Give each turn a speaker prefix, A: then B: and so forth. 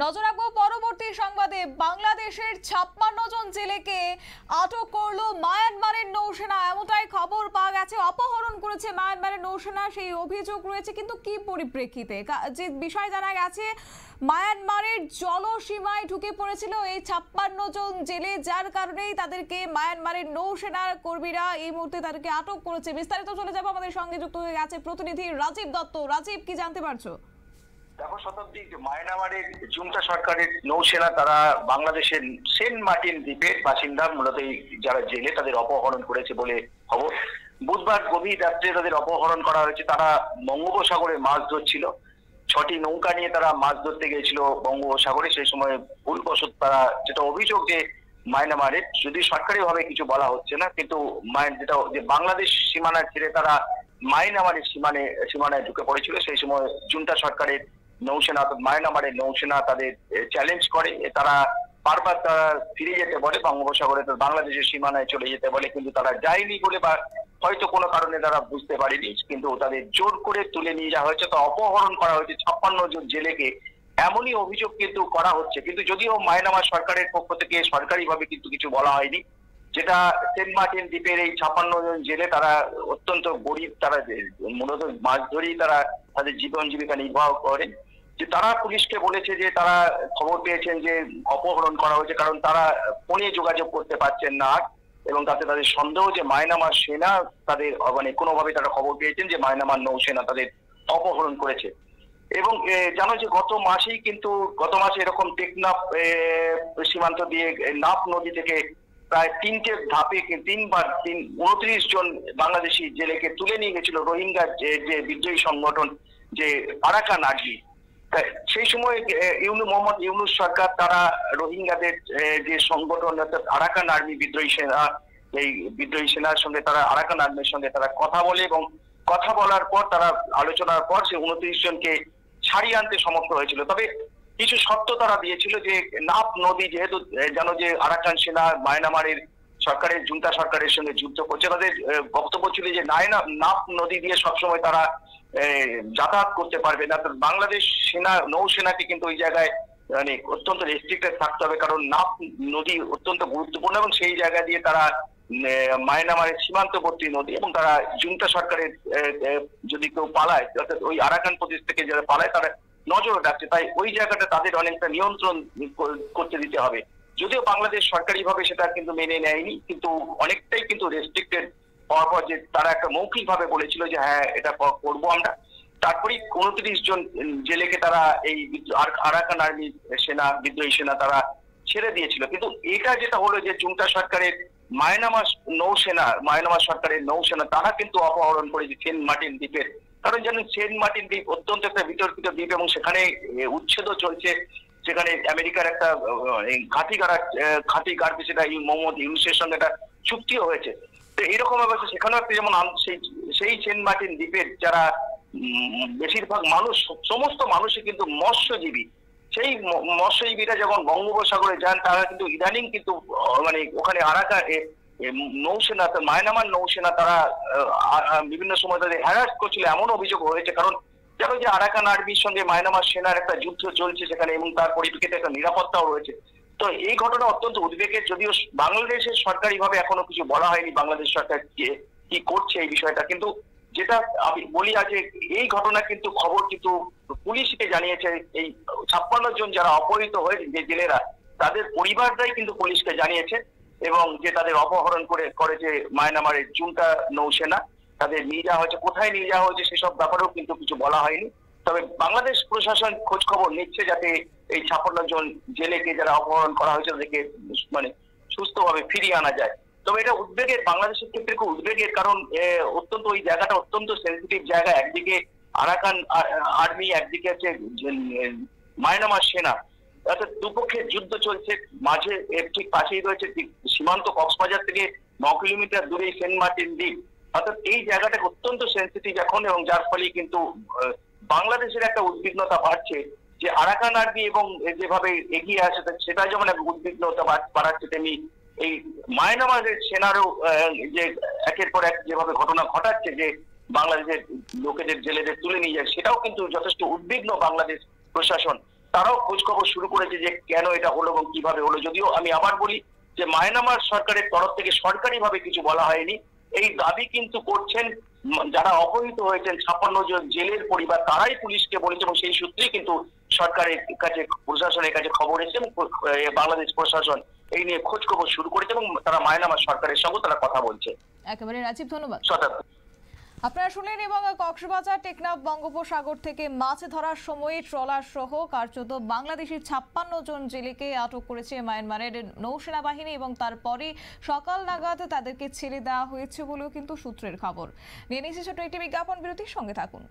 A: নজর রাখবো পরবর্তী সংবাদে। বাংলাদেশের 56 জন জেলেকে আটক করলো মায়ানমারের নৌসেনা, এমনটাই খবর পাওয়া গেছে। অপহরণ করেছে মায়ানমারের নৌসেনা, সেই অভিযোগ রয়েছে। কিন্তু কি পরিপ্রেক্ষিতে যে বিষয় জানা গেছে, মায়ানমারের জলসীমায় ঢুকে পড়েছিল এই 56 জন জেলে, যার কারণেই তাদেরকে মায়ানমারের নৌসেনার কর্মীরা এই মুহূর্তে তাদেরকে আটক করেছে। বিস্তারিত চলে যাবো, আমাদের সঙ্গে যুক্ত হয়ে গেছে প্রতিনিধি রাজীব দত্ত। রাজীব, কি জানতে পারছো?
B: দেখো শতাব্দী, মায়ানমারের জুন্টা সরকারের নৌসেনা তারা বাংলাদেশের সেন্ট মার্টিন দ্বীপের বাসিন্দা, মূলত যারা জেলে তাদের অপহরণ করেছে বলে খবর। বুধবার গভীর রাত্রে তাদের অপহরণ করা হয়েছে। তারা বঙ্গোপসাগরে মাছ ধরছিল, 6টি নৌকা নিয়ে তারা মাছ ধরতে গিয়েছিল বঙ্গোপসাগরে। সেই সময় ভুলবশত তারা, যেটা অভিযোগ যে মায়ানমারের, যদি সরকারিভাবে কিছু বলা হচ্ছে না, কিন্তু যেটা যে বাংলাদেশ সীমানা ছেড়ে তারা মায়ানমারের সীমানায় ঢুকে পড়েছিল। সেই সময় জুন্টা সরকারের নৌসেনা অর্থাৎ মায়ানমারের নৌসেনা তাদের চ্যালেঞ্জ করে। তারা বারবার তারা ফিরে যেতে বলে বঙ্গোপসাগরে, বাংলাদেশের সীমানায় চলে যেতে বলে, কিন্তু তারা যায়নি বলে বা হয়তো কোনো কারণে তারা বুঝতে পারেনি, কিন্তু তাদের জোর করে তুলে নিয়ে যাওয়া হয়েছে। তো অপহরণ করা হয়েছে 56 জন জেলেকে, এমনই অভিযোগ কিন্তু করা হচ্ছে। কিন্তু যদিও মায়ানমার সরকারের পক্ষ থেকে সরকারিভাবে কিন্তু কিছু বলা হয়নি। যেটা সেন্ট মার্টিন দ্বীপের এই 56 জন জেলে, তারা অত্যন্ত গরিব, তারা মূলত মাছ ধরেই তারা তাদের জীবন জীবিকা নির্বাহ করেন। যে তারা পুলিশকে বলেছে যে তারা খবর পেয়েছেন যে অপহরণ করা হয়েছে, কারণ তারা ফোনে যোগাযোগ করতে পারছেন না, এবং তাতে তাদের সন্দেহ যে মায়ানমার সেনা তাদের কোনোভাবে তারা খবর পেয়েছেন যে মায়ানমার নৌসেনা তাদের অপহরণ করেছে। এবং জানো যে গত মাসে এরকম টেকনাফ সীমান্ত দিয়ে নাফ নদী থেকে প্রায় 3টে ধাপে 29 জন বাংলাদেশি জেলেকে তুলে নিয়ে গেছিল রোহিঙ্গা যে বিদ্রোহী সংগঠন যে আরাকান আর্মি। সেই সময় মোহাম্মদ ইউনূস সরকার তারা রোহিঙ্গাদের যে সংগঠন অর্থাৎ আরাকান আর্মি বিদ্রোহী সেনা, এই বিদ্রোহী সেনার সঙ্গে তারা আরাকান আর্মির সঙ্গে তারা কথা বলে, এবং কথা বলার পর তারা আলোচনার পর সে 29 জনকে ছাড়িয়ে আনতে সমর্থ হয়েছিল। তবে কিছু শর্ত তারা দিয়েছিল যে নাফ নদী, যেহেতু জানো যে আরাকান সেনা মায়ানমারের সরকারের জুন্টা সরকারের সঙ্গে যুদ্ধ করছে, তাদের বক্তব্য ছিল যে নাফ নদী দিয়ে সবসময় তারা যাতায়াত করতে পারবে না। বাংলাদেশ নৌসেনাকে কিন্তু ওই জায়গায় অত্যন্ত রেস্ট্রিক্টেড থাকতে হবে, কারণ নাফ নদী অত্যন্ত গুরুত্বপূর্ণ, এবং সেই জায়গা দিয়ে তারা মায়ানমারের সীমান্তবর্তী নদী, এবং তারা জুন্টা সরকারের যদি কেউ পালায়, অর্থাৎ ওই আরাকান প্রদেশ থেকে যারা পালায় তারা নজর রাখছে। তাই ওই জায়গাটা তাদের অনেকটা নিয়ন্ত্রণ করতে দিতে হবে। যদিও বাংলাদেশ সরকারিভাবে সেটা কিন্তু মেনে নেয়নি, কিন্তু অনেকটাই কিন্তু রেস্ট্রিক্টেড হওয়ার পর যে তারা একটা মৌখিকভাবে বলেছিল যে হ্যাঁ এটা করবো আমরা, তারপরেই 29 জন জেলেকে তারা এই আরাকান আর্মি সেনা বিদ্রোহী সেনা তারা ছেড়ে দিয়েছিল। কিন্তু এটা যেটা হলো যে জুন্টা সরকারের মায়ানমার সরকারের নৌসেনা তারা কিন্তু অপহরণ করেছে সেন্ট মার্টিন দ্বীপের। কারণ জানেন সেন্ট মার্টিন দ্বীপ অত্যন্ত একটা বিতর্কিত দ্বীপ, এবং সেখানে উচ্ছেদও চলছে। সেখানে আমেরিকার একটা ঘাঁটি গাড়বে, সেটা মোহাম্মদ ইউনূসের সঙ্গে একটা চুক্তিও হয়েছে। তো এইরকম অবস্থা সেখানেও একটা, যেমন সেই সেন্ট মার্টিন দ্বীপের যারা বেশিরভাগ মানুষ, সমস্ত মানুষই কিন্তু মৎস্যজীবী। সেই মৎস্যজীবীরা যখন বঙ্গোপসাগরে যান, তারা কিন্তু ইদানিং কিন্তু ওখানে নৌসেনা, মায়ানমার নৌসেনা তারা বিভিন্ন সময় তাদের হ্যারাস করছিল, এমন অভিযোগ হয়েছে। কারণ জানো যে আরাকান আর্মির সঙ্গে মায়ানমার সেনার একটা যুদ্ধ চলছে সেখানে, এবং তার পরিপ্রেক্ষিতে একটা নিরাপত্তাও রয়েছে। তো এই ঘটনা অত্যন্ত উদ্বেগের। যদিও বাংলাদেশের সরকারিভাবে এখনো কিছু বলা হয়নি বাংলাদেশ সরকার কি করছে এই বিষয়টা, কিন্তু যেটা আমি বলি আজকে এই ঘটনা কিন্তু খবর কিন্তু পুলিশকে জানিয়েছে। এই 56 জন যারা অপহৃত হয়েছে যে জেলেরা, তাদের পরিবাররাই কিন্তু পুলিশকে জানিয়েছে, এবং যে তাদের অপহরণ করেছে মায়ানমারের জুন্টা নৌসেনা, তাদের নিয়ে যাওয়া হয়েছে, কোথায় নিয়ে যাওয়া হয়েছে সেসব ব্যাপারেও কিন্তু কিছু বলা হয়নি। তবে বাংলাদেশ প্রশাসন খোঁজ খবর নিচ্ছে যাতে এই 56 জন জেলেকে যারা অপহরণ করা হয়েছে তাদেরকে সুস্থভাবে ফিরিয়ে আনা যায়। তবে এটা উদ্বেগের, বাংলাদেশের ক্ষেত্রে খুব উদ্বেগের, কারণ অত্যন্ত ওই জায়গাটা অত্যন্ত সেন্সিটিভ জায়গা। একদিকে আরাকান আর্মি, একদিকে হচ্ছে মায়ানমার সেনা, অর্থাৎ দুপক্ষের যুদ্ধ চলছে। মাঝে ঠিক পাশেই রয়েছে সীমান্ত, কক্সবাজার থেকে 9 কিলোমিটার দূরে সেন্ট মার্টিন দ্বীপ। অর্থাৎ এই জায়গাটা অত্যন্ত সেন্সিটিভ এখন, এবং যার ফলে কিন্তু বাংলাদেশের একটা উদ্বিগ্নতা বাড়ছে যে আরাকান আর্মি এবং যেভাবে এগিয়ে আসে সেটা যেমন এক উদ্বিগ্নতা বাড়াচ্ছে, তেমনি এই মায়ানমারের সেনারও যে একের পর এক যেভাবে ঘটনা ঘটাচ্ছে, যে বাংলাদেশের লোকেদের জেলেদের তুলে নিয়ে যায়, সেটাও কিন্তু যথেষ্ট উদ্বিগ্ন বাংলাদেশ প্রশাসন। তারাও খোঁজ খবর শুরু করেছে যে কেন এটা হলো এবং কিভাবে হলো। যদিও আমি আবার বলি যে মায়ানমার সরকারের তরফ থেকে সরকারিভাবে কিছু বলা হয়নি। এই দাবি কিন্তু করছেন যারা অপহৃত হয়েছেন 56 জন জেলের পরিবার, তারাই পুলিশকে বলেছে এবং সেই সূত্রেই কিন্তু সরকারের কাছে, প্রশাসনের কাছে খবর এসেছে এবং বাংলাদেশ প্রশাসন এই নিয়ে খোঁজ খবর শুরু করেছে এবং তারা মায়ানমার সরকারের সঙ্গে তারা কথা বলছে।
A: একেবারে রাজীব, ধন্যবাদ।
B: শতাব্দী।
A: আপনারা শুনলেন। এবং কক্সবাজার টেকনাফ বঙ্গোপসাগর থেকে মাছ ধরার সময় ট্রলার সহ কার্যত বাংলাদেশের 56 জন জেলেকে আটক করেছে মায়ানমারের নৌসেনা বাহিনী এবং তারপরে সকাল নাগাদ তাদেরকে ছেড়ে দেওয়া হয়েছে বলেও কিন্তু সূত্রের খবর। নিয়ে নিচ্ছে ছোট্ট একটি বিজ্ঞাপন বিরতির সঙ্গে থাকুন।